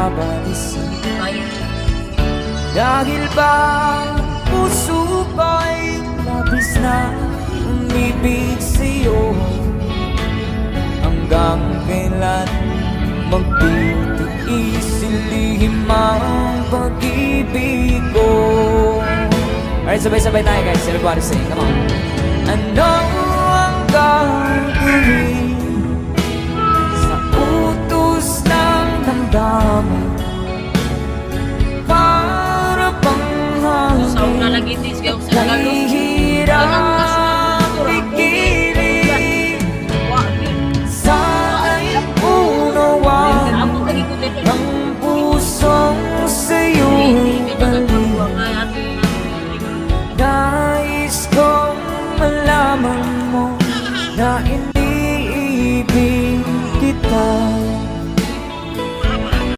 babalisin. Dahil ba puso ko'y labis na umibig sa'yo, hanggang kailan magtitiis ilihim ang pag-ibig ko. Alright, sabay-sabay tayo guys. Everybody sing, come on. Ano ang gagawin